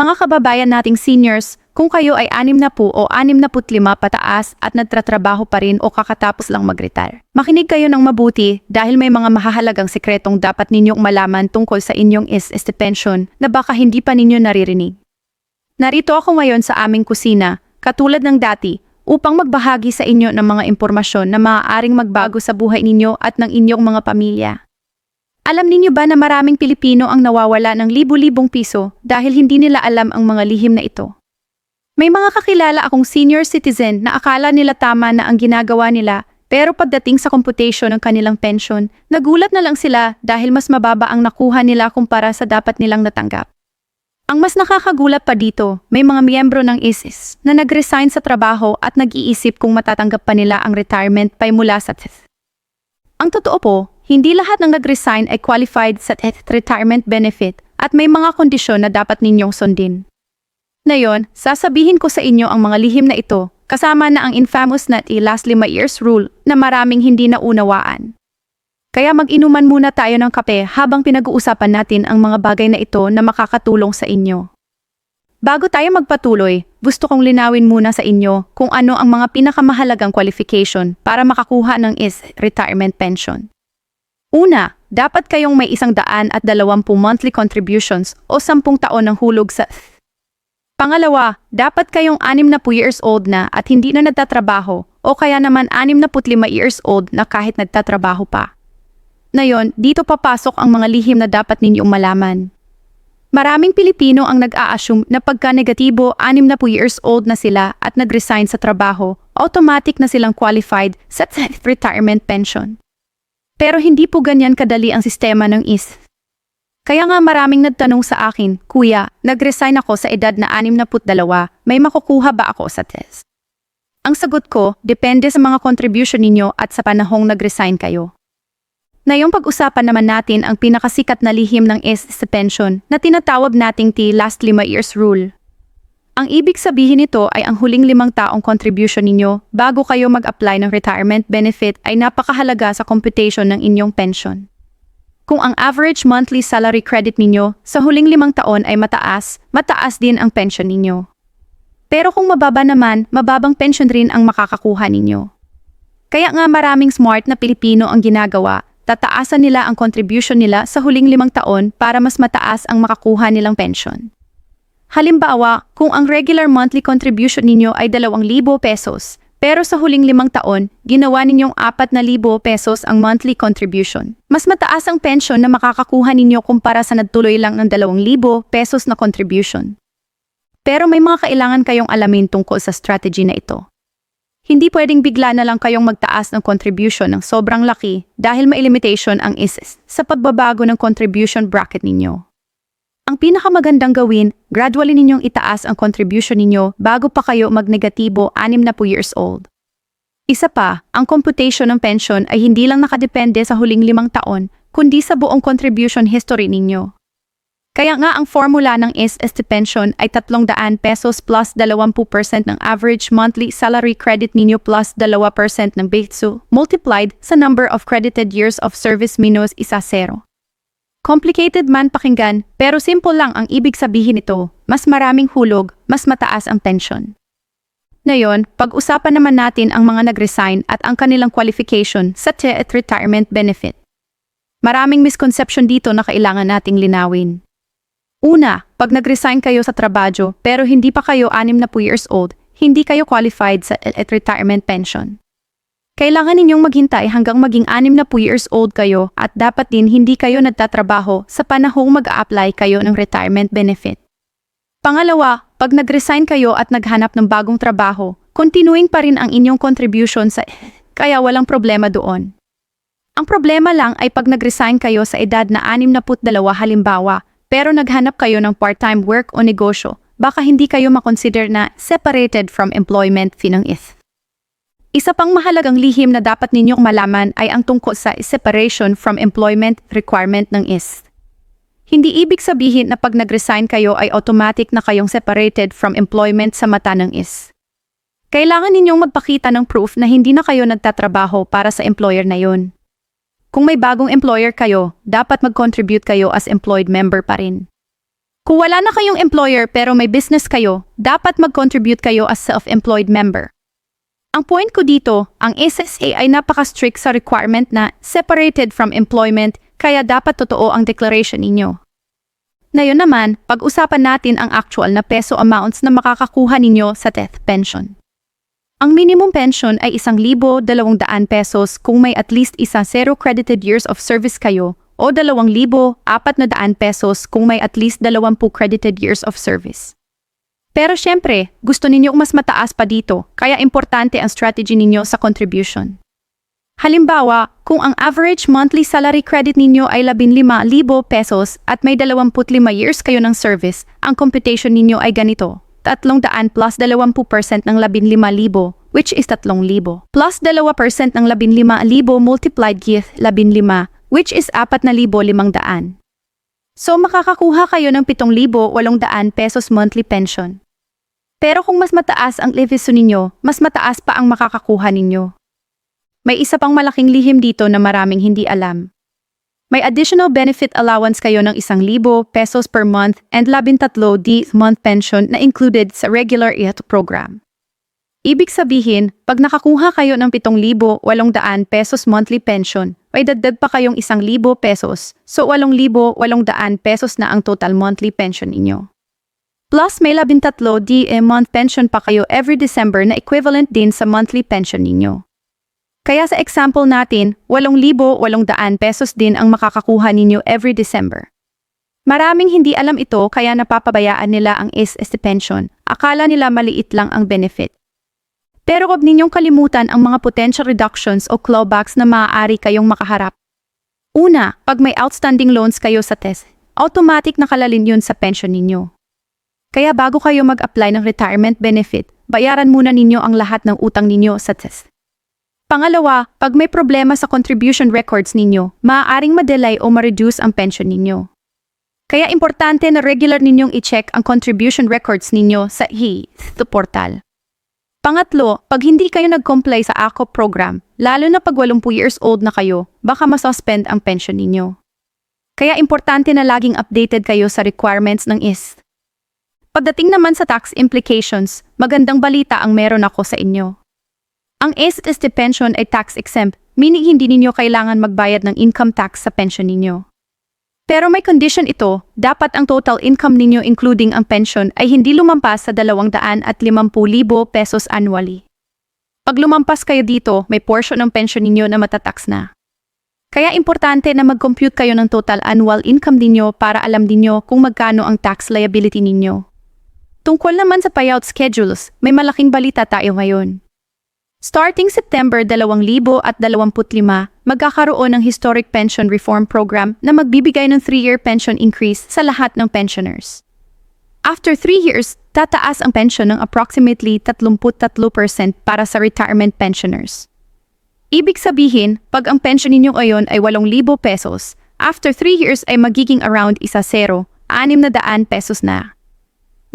Mga kababayan nating seniors, kung kayo ay 60 o 65 pataas at nagtatrabaho pa rin o kakatapos lang mag-retire, makinig kayo ng mabuti dahil may mga mahahalagang sekretong dapat ninyong malaman tungkol sa inyong SST pension na baka hindi pa ninyo naririnig. Narito ako ngayon sa aming kusina, katulad ng dati, upang magbahagi sa inyo ng mga impormasyon na maaaring magbago sa buhay ninyo at ng inyong mga pamilya. Alam ninyo ba na maraming Pilipino ang nawawala ng libu-libong piso dahil hindi nila alam ang mga lihim na ito? May mga kakilala akong senior citizen na akala nila tama na ang ginagawa nila, pero pagdating sa computation ng kanilang pension, nagulat na lang sila dahil mas mababa ang nakuha nila kumpara sa dapat nilang natanggap. Ang mas nakakagulat pa dito, may mga miyembro ng ISIS na nag-resign sa trabaho at nag-iisip kung matatanggap pa nila ang retirement pay mula sa TES. Ang totoo po, hindi lahat ng nag-resign ay qualified sa retirement benefit at may mga kondisyon na dapat ninyong sundin. Ngayon, sasabihin ko sa inyo ang mga lihim na ito, kasama na ang infamous na last 5 years rule na maraming hindi naunawaan. Kaya mag-inuman muna tayo ng kape habang pinag-uusapan natin ang mga bagay na ito na makakatulong sa inyo. Bago tayo magpatuloy, gusto kong linawin muna sa inyo kung ano ang mga pinakamahalagang qualification para makakuha ng retirement pension. Una, dapat kayong may 120 monthly contributions o 10 taon ng hulog sa Pangalawa, dapat kayong 60 years old na at hindi na nagtatrabaho o kaya naman 65 years old na kahit nagtatrabaho pa. Ngayon, dito papasok ang mga lihim na dapat ninyong malaman. Maraming Pilipino ang nag-a-assume na pagka negatibo 60 years old na sila at nag-resign sa trabaho, automatic na silang qualified sa retirement pension. Pero hindi po ganyan kadali ang sistema ng ISIS. Kaya nga maraming nagtanong sa akin, Kuya, nag-resign ako sa edad na 62, may makukuha ba ako sa TES? Ang sagot ko, depende sa mga contribution ninyo at sa panahong nag-resign kayo. Ngayong pag-usapan naman natin ang pinakasikat na lihim ng SST pension na tinatawag nating last 5 years rule. Ang ibig sabihin nito ay ang huling 5 taong contribution ninyo bago kayo mag-apply ng retirement benefit ay napakahalaga sa computation ng inyong pension. Kung ang average monthly salary credit ninyo sa huling 5 taon ay mataas din ang pension ninyo. Pero kung mababa naman, mababang pension rin ang makakakuha ninyo. Kaya nga maraming smart na Pilipino ang ginagawa, tataasan nila ang contribution nila sa huling 5 taon para mas mataas ang makakuha nilang pension. Halimbawa, kung ang regular monthly contribution ninyo ay 2,000 pesos, pero sa huling 5 taon, ginawa ninyong 4,000 pesos ang monthly contribution. Mas mataas ang pension na makakakuha ninyo kumpara sa nagtuloy lang ng 2,000 pesos na contribution. Pero may mga kailangan kayong alamin tungkol sa strategy na ito. Hindi pwedeng bigla na lang kayong magtaas ng contribution ng sobrang laki dahil may limitation ang ISIS sa pagbabago ng contribution bracket ninyo. Ang pinakamagandang gawin, gradually ninyong itaas ang contribution ninyo bago pa kayo mag-negatibo 60 years old. Isa pa, ang computation ng pension ay hindi lang nakadepende sa huling 5 taon, kundi sa buong contribution history ninyo. Kaya nga ang formula ng SST pension ay 300 pesos plus 20% ng average monthly salary credit ninyo plus 2% ng base multiplied sa number of credited years of service minus 10. Complicated man pakinggan, pero simple lang ang ibig sabihin nito, mas maraming hulog, mas mataas ang pension. Ngayon, pag-usapan naman natin ang mga nag-resign at ang kanilang qualification sa retirement benefit. Maraming misconception dito na kailangan nating linawin. Una, pag nag-resign kayo sa trabaho pero hindi pa kayo 60 years old, hindi kayo qualified sa retirement pension. Kailangan ninyong maghintay hanggang maging 60 years old kayo at dapat din hindi kayo nagtatrabaho sa panahong mag-a-apply kayo ng retirement benefit. Pangalawa, pag nag-resign kayo at naghanap ng bagong trabaho, continuing pa rin ang inyong contribution sa kaya walang problema doon. Ang problema lang ay pag nag-resign kayo sa edad na 62 halimbawa, pero naghanap kayo ng part-time work o negosyo, baka hindi kayo makonsider na separated from employment fee ng ISIS. Isa pang mahalagang lihim na dapat ninyong malaman ay ang tungkol sa separation from employment requirement ng ISIS. Hindi ibig sabihin na pag nag-resign kayo ay automatic na kayong separated from employment sa mata ng ISIS. Kailangan ninyong magpakita ng proof na hindi na kayo nagtatrabaho para sa employer na yun. Kung may bagong employer kayo, dapat mag-contribute kayo as employed member pa rin. Kung wala na kayong employer pero may business kayo, dapat mag-contribute kayo as self-employed member. Ang point ko dito, ang SSA ay napaka-strict sa requirement na separated from employment, kaya dapat totoo ang declaration ninyo. Ngayon naman, pag-usapan natin ang actual na peso amounts na makakakuha ninyo sa death pension. Ang minimum pension ay 1,200 pesos kung may at least 0 credited years of service kayo o 2,400 pesos kung may at least 20 credited years of service. Pero syempre, gusto ninyo mas mataas pa dito, kaya importante ang strategy ninyo sa contribution. Halimbawa, kung ang average monthly salary credit ninyo ay 15,000 pesos at may 25 years kayo ng service, ang computation ninyo ay ganito. 300 plus 20% ng 15,000, which is 3,000, plus 2% ng 15,000 multiplied with 15, which is 4,500. So makakakuha kayo ng 7,800 pesos monthly pension. Pero kung mas mataas ang leviso ninyo, mas mataas pa ang makakakuha ninyo. May isa pang malaking lihim dito na maraming hindi alam. May additional benefit allowance kayo ng 1,000 pesos per month and 13 month pension na included sa regular IAT program. Ibig sabihin, pag nakakuha kayo ng 7,800 pesos monthly pension, may dagdag pa kayong 1,000 pesos, so 8,800 pesos na ang total monthly pension ninyo. Plus may 13 month pension pa kayo every December na equivalent din sa monthly pension ninyo. Kaya sa example natin, 8,800 pesos din ang makakakuha ninyo every December. Maraming hindi alam ito kaya napapabayaan nila ang SST pension, akala nila maliit lang ang benefit. Pero huwag ninyong kalimutan ang mga potential reductions o clawbacks na maaari kayong makaharap. Una, pag may outstanding loans kayo sa TES, automatic nakalalin yun sa pension ninyo. Kaya bago kayo mag-apply ng retirement benefit, bayaran muna ninyo ang lahat ng utang ninyo sa TES. Pangalawa, pag may problema sa contribution records ninyo, maaaring ma-delay o ma-reduce ang pension ninyo. Kaya importante na regular ninyong i-check ang contribution records ninyo sa HIT portal. Pangatlo, pag hindi kayo nag-comply sa ACO program, lalo na pag 80 years old na kayo, baka masuspend ang pension ninyo. Kaya importante na laging updated kayo sa requirements ng IST. Pagdating naman sa tax implications, magandang balita ang meron ako sa inyo. Ang SST pension ay tax-exempt, meaning hindi ninyo kailangan magbayad ng income tax sa pension ninyo. Pero may condition ito, dapat ang total income ninyo including ang pension ay hindi lumampas sa 250,000 pesos annually. Pag lumampas kayo dito, may portion ng pension ninyo na matatax na. Kaya importante na mag-compute kayo ng total annual income ninyo para alam ninyo kung magkano ang tax liability ninyo. Tungkol naman sa payout schedules, may malaking balita tayo ngayon. Starting September 2025, magkakaroon ng Historic Pension Reform Program na magbibigay ng 3-year pension increase sa lahat ng pensioners. After 3 years, tataas ang pension ng approximately 33% para sa retirement pensioners. Ibig sabihin, pag ang pension ninyo ngayon ay 8,000 pesos, after 3 years ay magiging around 600 pesos na.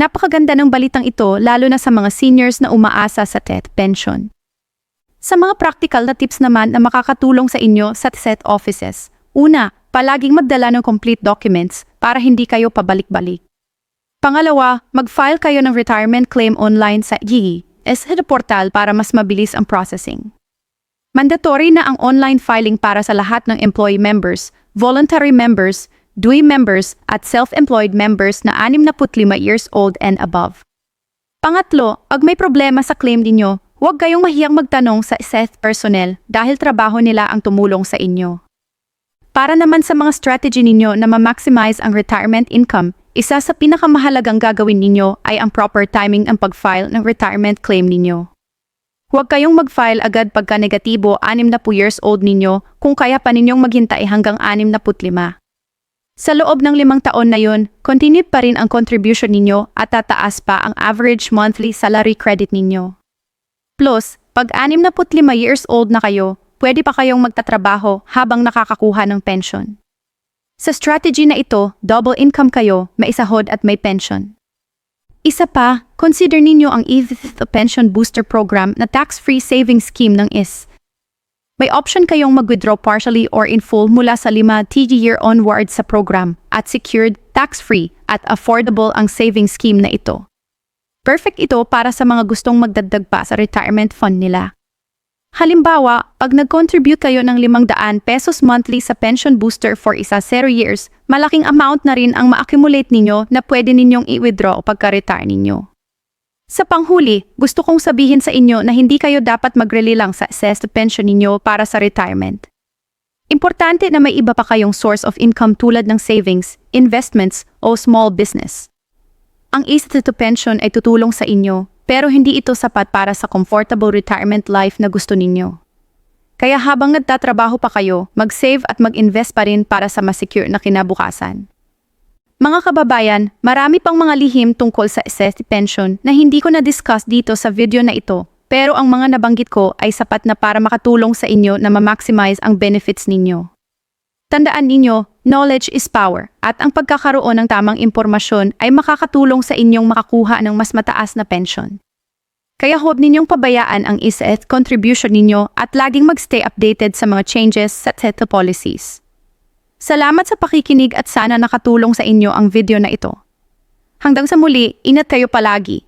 Napakaganda ng balitang ito lalo na sa mga seniors na umaasa sa TET pension. Sa mga practical na tips naman na makakatulong sa inyo sa TET offices. Una, palaging magdala ng complete documents para hindi kayo pabalik-balik. Pangalawa, mag-file kayo ng retirement claim online sa SST portal para mas mabilis ang processing. Mandatory na ang online filing para sa lahat ng employee members, voluntary members, DUI members at self-employed members na 65 years old and above. Pangatlo, pag may problema sa claim ninyo, huwag kayong mahiyang magtanong sa SST personnel dahil trabaho nila ang tumulong sa inyo. Para naman sa mga strategy ninyo na ma-maximize ang retirement income, isa sa pinakamahalagang gagawin ninyo ay ang proper timing ang pag-file ng retirement claim ninyo. Huwag kayong mag-file agad pagka negatibo 60 years old ninyo kung kaya pa ninyong maghintay hanggang 65. Sa loob ng 5 taon na yun, continued pa rin ang contribution ninyo at tataas pa ang average monthly salary credit ninyo. Plus, pag 65 years old na kayo, pwede pa kayong magtatrabaho habang nakakakuha ng pension. Sa strategy na ito, double income kayo, may sahod at may pension. Isa pa, consider ninyo ang ETH Pension Booster Program na tax-free savings scheme ng IS. May option kayong mag-withdraw partially or in full mula sa 5 TG year onward sa program at secured, tax-free at affordable ang saving scheme na ito. Perfect ito para sa mga gustong magdagdag pa sa retirement fund nila. Halimbawa, pag nag-contribute kayo ng 500 pesos monthly sa pension booster for 0 years, malaking amount na rin ang ma-accumulate ninyo na pwede ninyong i-withdraw pagka-retire ninyo. Sa panghuli, gusto kong sabihin sa inyo na hindi kayo dapat mag-rely lang sa assessed pension ninyo para sa retirement. Importante na may iba pa kayong source of income tulad ng savings, investments, o small business. Ang assessed pension ay tutulong sa inyo, pero hindi ito sapat para sa comfortable retirement life na gusto ninyo. Kaya habang nagtatrabaho pa kayo, mag-save at mag-invest pa rin para sa mas-secure na kinabukasan. Mga kababayan, marami pang mga lihim tungkol sa assessed pension na hindi ko na-discuss dito sa video na ito, pero ang mga nabanggit ko ay sapat na para makatulong sa inyo na ma-maximize ang benefits ninyo. Tandaan ninyo, knowledge is power, at ang pagkakaroon ng tamang impormasyon ay makakatulong sa inyong makakuha ng mas mataas na pension. Kaya huwag ninyong pabayaan ang assessed contribution ninyo at laging mag-stay updated sa mga changes sa TETO policies. Salamat sa pakikinig at sana nakatulong sa inyo ang video na ito. Hanggang sa muli, ingat kayo palagi.